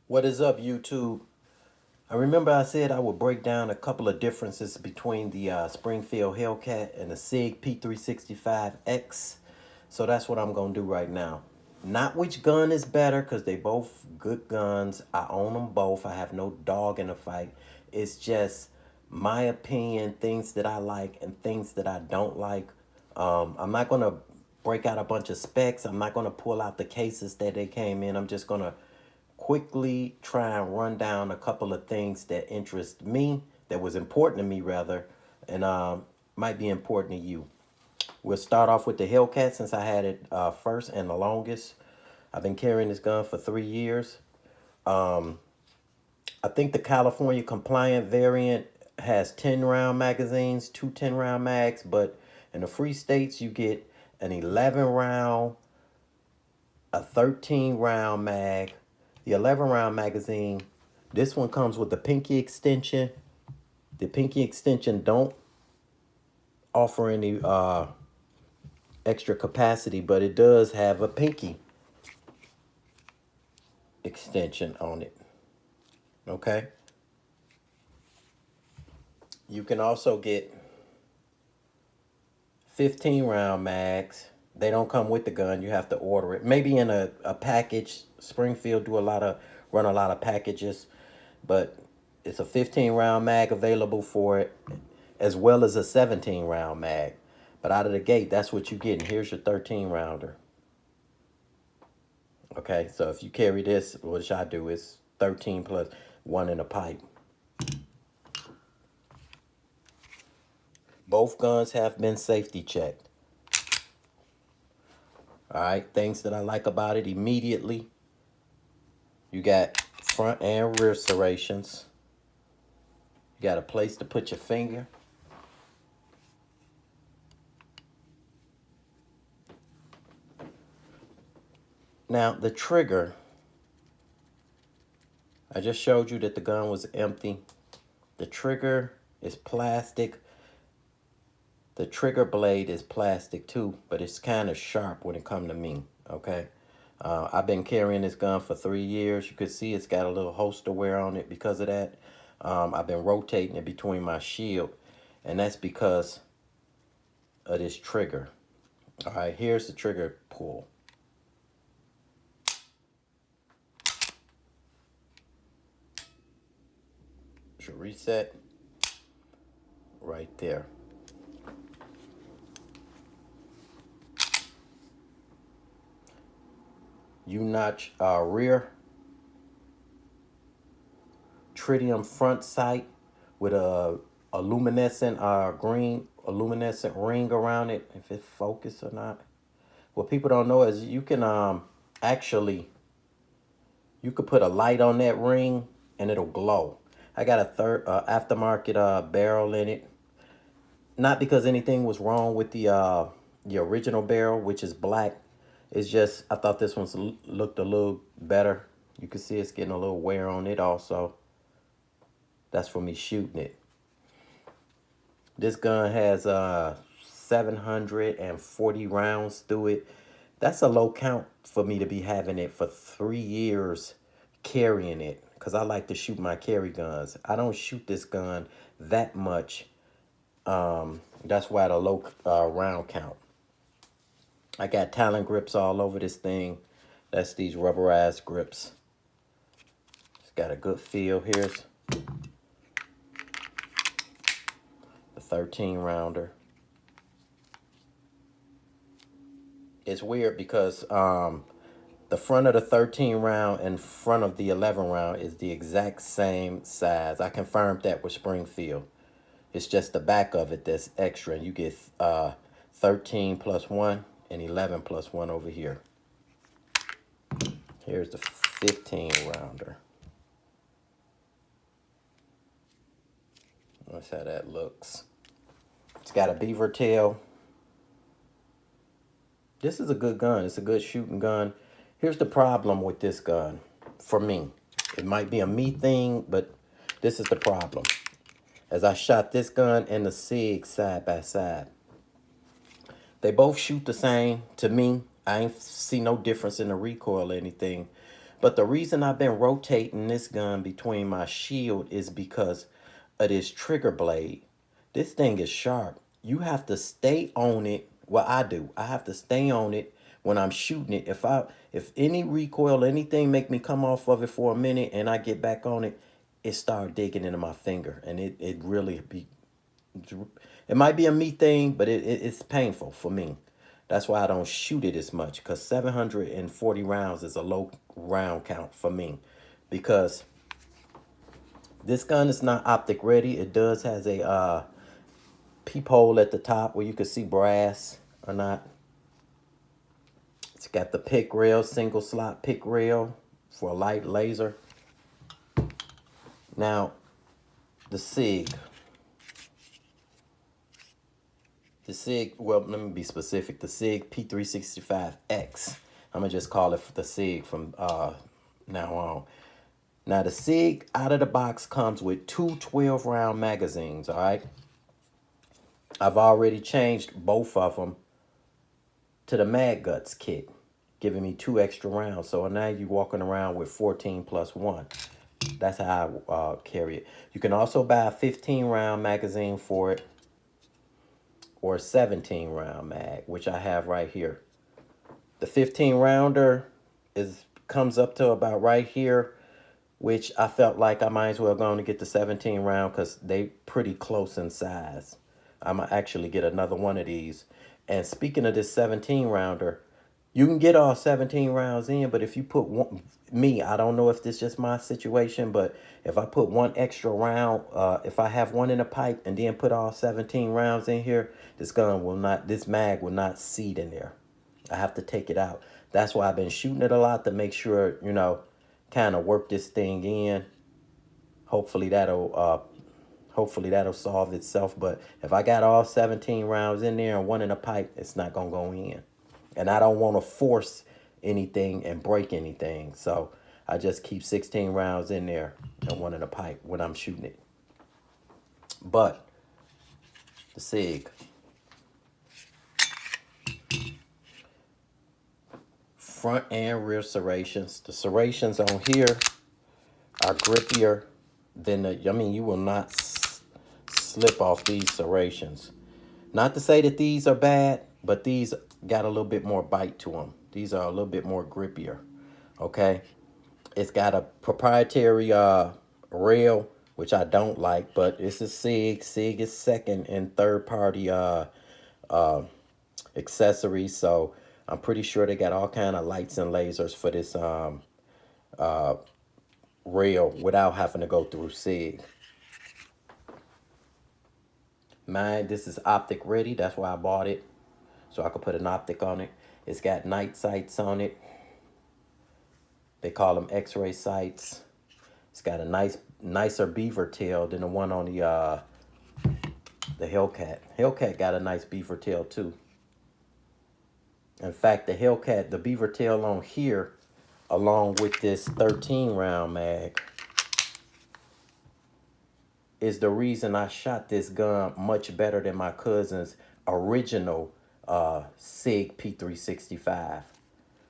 What is up, YouTube? I remember I said I would break down a couple of differences between the Springfield Hellcat and the Sig p365x. So that's what I'm going to do right now. Not which gun is better, because they both good guns. I own them both. I have no dog in the fight. It's just my opinion, things that I like and things that I don't like. I'm not going to break out a bunch of specs. I'm not going to pull out the cases that they came in. I'm just going to quickly try and run down a couple of things that interest me, that was important to me rather, and might be important to you. We'll start off with the Hellcat since I had it first and the longest. I've been carrying this gun for 3 years. I think the California compliant variant has 10 round magazines, two 10 round mags, but in the free states you get an 11 round, a 13 round mag. The 11 round magazine, this one comes with the pinky extension. The pinky extension don't offer any extra capacity, but it does have a pinky extension on it. Okay. You can also get 15 round mags. They don't come with the gun. You have to order it. Maybe in a package. Springfield run a lot of packages, but it's a 15 round mag available for it, as well as a 17 round mag. But out of the gate, that's what you get. And here's your 13 rounder. Okay, so if you carry this, which I do, it's 13 plus one in a pipe. Both guns have been safety checked. All right, things that I like about it immediately. You got front and rear serrations. You got a place to put your finger. Now, the trigger, I just showed you that the gun was empty. The trigger is plastic. The trigger blade is plastic too, but it's kind of sharp when it comes to me, okay? I've been carrying this gun for 3 years. You can see it's got a little holster wear on it because of that. I've been rotating it between my shield, and that's because of this trigger. All right, here's the trigger pull. Should reset right there. U-notch rear tritium front sight with a luminescent green luminescent ring around it. If it focus or not. What people don't know is you can actually, you could put a light on that ring and it'll glow. I got a aftermarket barrel in it. Not because anything was wrong with the original barrel, which is black. It's just I thought this one looked a little better. You can see it's getting a little wear on it also. That's for me shooting it. This gun has 740 rounds through it. That's a low count for me to be having it for 3 years carrying it, because I like to shoot my carry guns. I don't shoot this gun that much. That's why the low round count. I got Talon grips all over this thing. That's these rubberized grips. It's got a good feel. Here's the 13 rounder. It's weird because the front of the 13 round and front of the 11 round is the exact same size. I confirmed that with Springfield. It's just the back of it that's extra. And you get 13 plus 1 and 11 plus 1 over here. Here's the 15 rounder. That's how that looks. It's got a beaver tail. This is a good gun. It's a good shooting gun. Here's the problem with this gun for me. It might be a me thing, but this is the problem. As I shot this gun and the Sig side by side, they both shoot the same to me. I ain't see no difference in the recoil or anything. But the reason I've been rotating this gun between my shield is because of this trigger blade. This thing is sharp. You have to stay on it. Well, I do. I have to stay on it when I'm shooting it. If any recoil, anything make me come off of it for a minute and I get back on it, it start digging into my finger. And it really be, it might be a me thing, but it's painful for me. That's why I don't shoot it as much, because 740 rounds is a low round count for me. Because this gun is not optic ready. It does has a peephole at the top where you can see brass or not. It's got the pick rail, single slot pick rail for a light laser. Now, the Sig. The Sig, well, let me be specific. The Sig p365x. I'm going to just call it the Sig from now on. Now, the Sig out of the box comes with two 12-round magazines, all right? I've already changed both of them to the Mag Guts kit, giving me 2 extra rounds. So now you're walking around with 14 plus 1. That's how I carry it. You can also buy a 15-round magazine for it, or a 17-round mag, which I have right here. The 15-rounder comes up to about right here, which I felt like I might as well go on to get the 17-round because they pretty close in size. I'm going to actually get another one of these. And speaking of this 17-rounder, you can get all 17 rounds in, but if you put one, I don't know if this is just my situation, but if I put one extra round, if I have one in a pipe and then put all 17 rounds in here, this mag will not seat in there. I have to take it out. That's why I've been shooting it a lot, to make sure, you know, kind of work this thing in. Hopefully that'll solve itself. But if I got all 17 rounds in there and one in a pipe, it's not gonna go in. And I don't want to force anything and break anything. So I just keep 16 rounds in there and one in a pipe when I'm shooting it. But the Sig. Front and rear serrations. The serrations on here are grippier than you will not slip off these serrations. Not to say that these are bad, but these got a little bit more bite to them. These are a little bit more grippier, okay? It's got a proprietary rail, which I don't like, but it's a Sig. Sig is second and third-party accessories, so I'm pretty sure they got all kind of lights and lasers for this rail without having to go through Sig. This is optic ready. That's why I bought it, so I could put an optic on it. It's got night sights on it. They call them X-ray sights. It's got a nicer beaver tail than the one on the Hellcat. Hellcat got a nice beaver tail too. In fact, the Hellcat, the beaver tail on here, along with this 13-round mag, is the reason I shot this gun much better than my cousin's original Sig P365.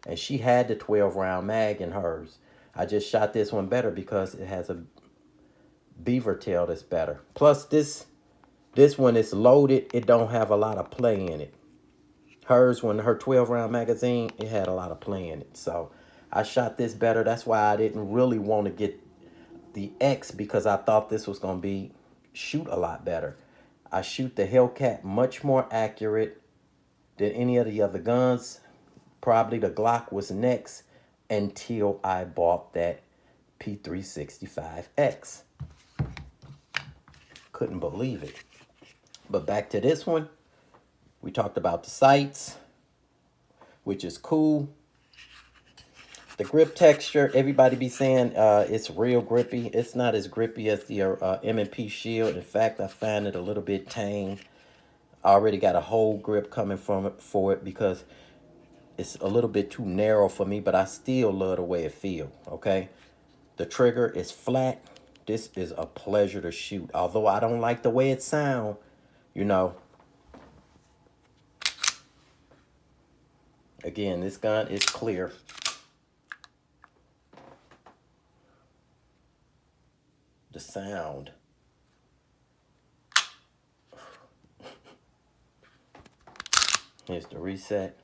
And she had the 12-round mag in hers. I just shot this one better because it has a beaver tail that's better. Plus, this one is loaded. It don't have a lot of play in it. Hers, when her 12-round magazine, it had a lot of play in it. So I shot this better. That's why I didn't really want to get the X, because I thought this was going to shoot a lot better. I shoot the Hellcat much more accurate than any of the other guns. Probably the Glock was next until I bought that p365x. Couldn't believe it. But back to this one. We talked about the sights, which is cool. The grip texture, everybody be saying it's real grippy. It's not as grippy as the M&P Shield. In fact, I find it a little bit tame. I already got a whole grip coming from it for it because it's a little bit too narrow for me, but I still love the way it feels, okay? The trigger is flat. This is a pleasure to shoot. Although I don't like the way it sounds, you know. Again, this gun is clear. the sound. Here's the reset.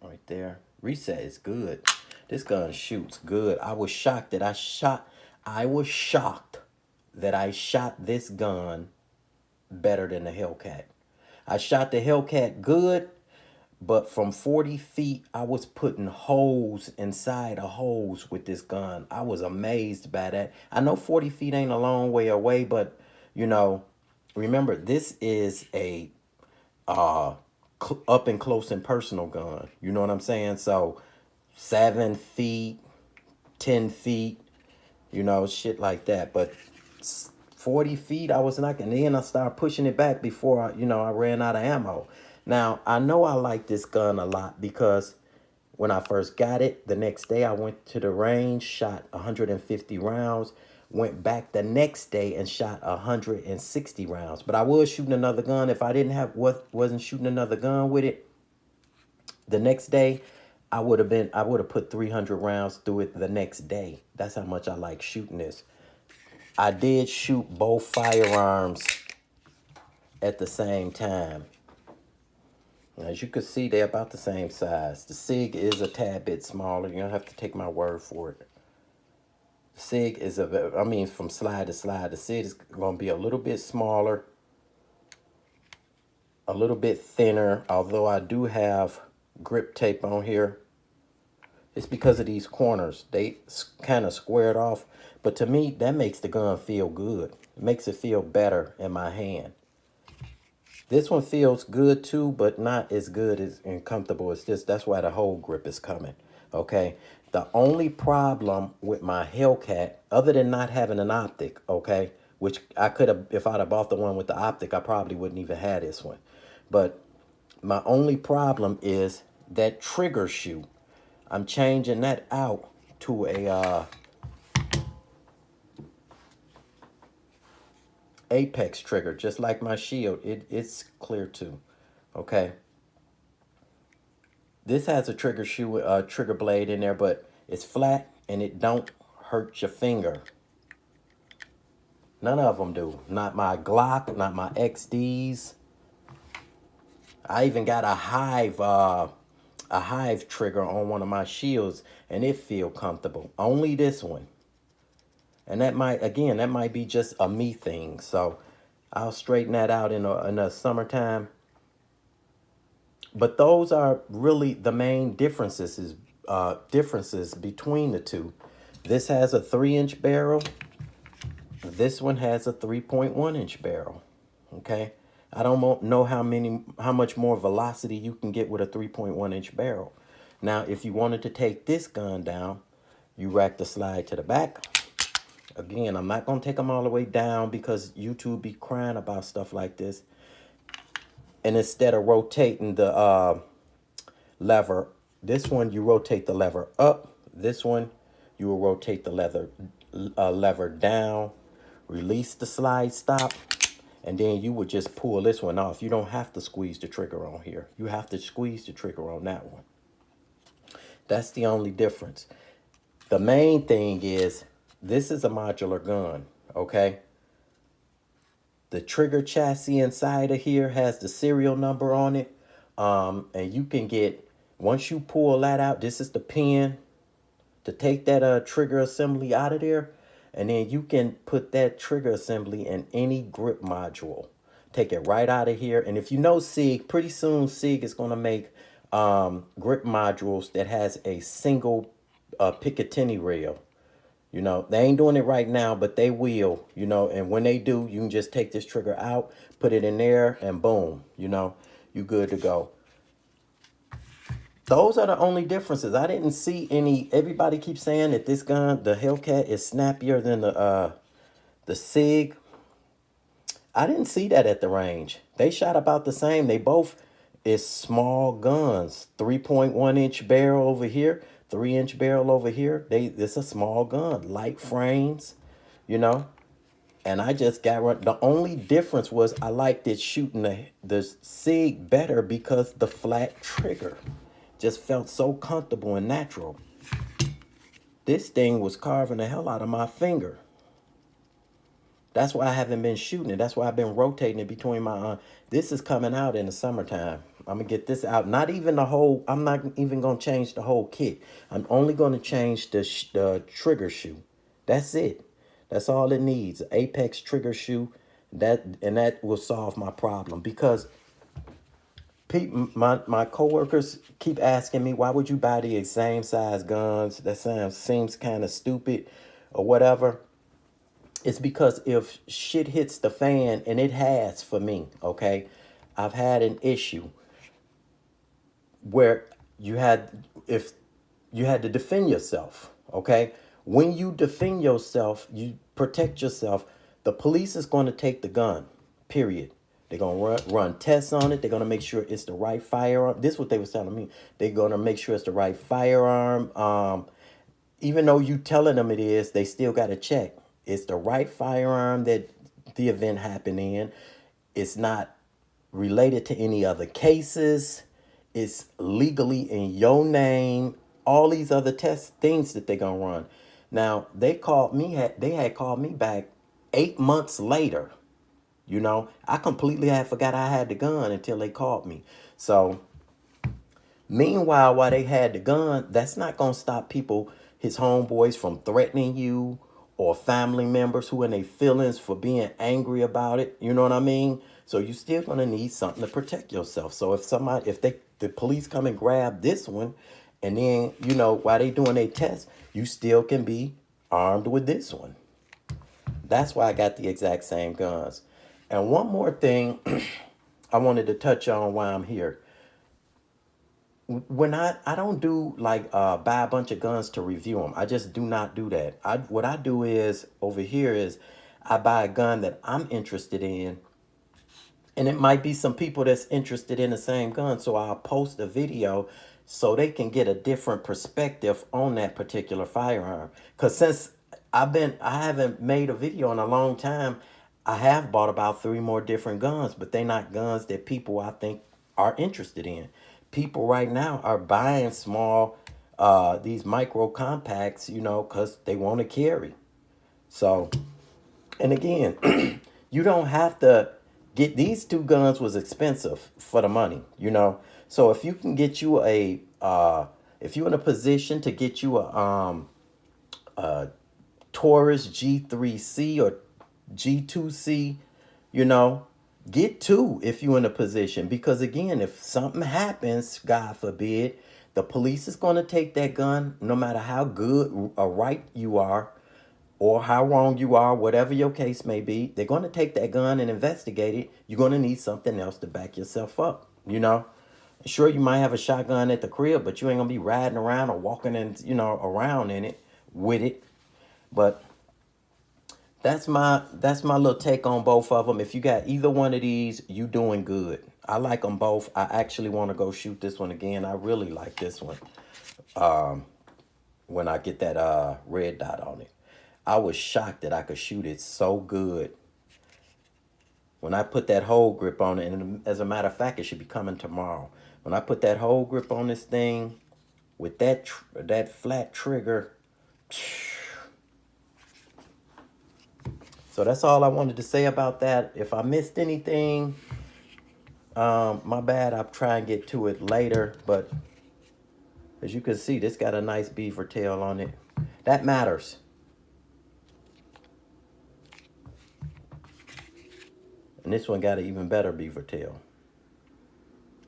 Right there. Reset is good. This gun shoots good. I was shocked that I shot this gun better than the Hellcat. I shot the Hellcat good, but from 40 feet, I was putting holes inside of holes with this gun. I was amazed by that. I know 40 feet ain't a long way away, but, you know, remember, this is a up and close and personal gun. You know what I'm saying? So 7 feet, 10 feet, you know, shit like that. But 40 feet, I was knocking. Then I started pushing it back before I ran out of ammo. Now, I know I like this gun a lot because when I first got it, the next day I went to the range, shot 150 rounds, went back the next day and shot 160 rounds. But I was shooting another gun. If I wasn't shooting another gun with it, the next day I would have put 300 rounds through it the next day. That's how much I like shooting this. I did shoot both firearms at the same time. As you can see, they're about the same size. The Sig is a tad bit smaller. You don't have to take my word for it. The Sig is from slide to slide, the Sig is going to be a little bit smaller, a little bit thinner, although I do have grip tape on here. It's because of these corners. They kind of squared off. But to me, that makes the gun feel good. It makes it feel better in my hand. This one feels good too, but not as good as and comfortable as this. That's why the whole grip is coming. Okay. The only problem with my Hellcat, other than not having an optic, okay, which I could have, if I'd have bought the one with the optic, I probably wouldn't even have this one. But my only problem is that trigger shoe. I'm changing that out to a Apex trigger, just like my shield. It's clear too. Okay. This has a trigger shoe, trigger blade in there, but it's flat and it don't hurt your finger. None of them do. Not my Glock, not my XDs. I even got a hive trigger on one of my shields, and it feel comfortable. Only this one. And that might be just a me thing. So I'll straighten that out in the summertime. But those are really the main differences between the two. This has a 3-inch barrel. This one has a 3.1-inch barrel. Okay. I don't know how much more velocity you can get with a 3.1-inch barrel. Now, if you wanted to take this gun down, you rack the slide to the back. Again, I'm not going to take them all the way down because YouTube be crying about stuff like this. And instead of rotating the lever, this one you rotate the lever up. This one you will rotate the lever down, release the slide stop, and then you would just pull this one off. You don't have to squeeze the trigger on here. You have to squeeze the trigger on that one. That's the only difference. The main thing is this is a modular gun, okay? The trigger chassis inside of here has the serial number on it. And you can get, once you pull that out, this is the pin to take that trigger assembly out of there. And then you can put that trigger assembly in any grip module. Take it right out of here. And if you know Sig, pretty soon Sig is going to make grip modules that has a single Picatinny rail. You know, they ain't doing it right now, but they will, you know, and when they do, you can just take this trigger out, put it in there, and boom, you know, you good to go. Those are the only differences. I didn't see any. Everybody keeps saying that this gun, the Hellcat, is snappier than the Sig. I didn't see that at the range. They shot about the same. They both is small guns. 3.1-inch barrel over here. 3-inch barrel over here. It's a small gun, light frames, you know. And I just got the only difference was I liked it shooting the Sig better because the flat trigger just felt so comfortable and natural. This thing was carving the hell out of my finger. That's why I haven't been shooting it. That's why I've been rotating it between my this is coming out in the summertime. I'm gonna get this out. Not even the whole, I'm not even gonna change the whole kit. I'm only gonna change the trigger shoe. That's it. That's all it needs. Apex trigger shoe. That will solve my problem, because my coworkers keep asking me, why would you buy the same size guns? That seems kind of stupid or whatever. It's because if shit hits the fan, and it has for me, okay? I've had an issue where if you had to defend yourself, okay? When you defend yourself, you protect yourself, the police is going to take the gun, period. They're going to run tests on it. They're going to make sure it's the right firearm. This is what they were telling me. They're going to make sure it's the right firearm. Even though you telling them it is, they still got to check. It's the right firearm that the event happened in. It's not related to any other cases. It's legally in your name. All these other test things that they're going to run. Now, they had called me back 8 months later. You know, I completely had forgot I had the gun until they called me. So, meanwhile, while they had the gun, that's not going to stop people, his homeboys, from threatening you, or family members who in their feelings for being angry about it. You know what I mean? So you still going to need something to protect yourself. So if the police come and grab this one, and then, you know, while they doing their test, you still can be armed with this one. That's why I got the exact same guns. And one more thing I wanted to touch on while I'm here. When I don't do like buy a bunch of guns to review them. I just do not do that. What I do is over here is I buy a gun that I'm interested in, and it might be some people that's interested in the same gun, so I'll post a video so they can get a different perspective on that particular firearm. Because since I haven't made a video in a long time, I have bought about 3 more different guns, but they're not guns that people I think are interested in. People right now are buying small, these micro compacts, you know, because they want to carry. So, and again, you don't have to get, these 2 guns was expensive for the money, you know. So if you can get you if you're in a position to get you a Taurus G3C or G2C, you know, get 2 if you're in a position. Because again, if something happens, God forbid, the police is going to take that gun, no matter how good or right you are, or how wrong you are, whatever your case may be. They're going to take that gun and investigate it. You're going to need something else to back yourself up, you know. Sure, you might have a shotgun at the crib, but you ain't going to be riding around or walking in, you know, around in it with it. But that's my little take on both of them. If you got either one of these, you doing good. I like them both. I actually want to go shoot this one again. I really like this one. When I get that red dot on it, I was shocked that I could shoot it so good. When I put that hold grip on it, and as a matter of fact, it should be coming tomorrow. When I put that hold grip on this thing with that flat trigger. So that's all I wanted to say about that. If I missed anything, my bad. I'll try and get to it later. But as you can see, this got a nice beaver tail on it. That matters. And this one got an even better beaver tail.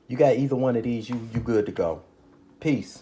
You got either one of these, you good to go. Peace.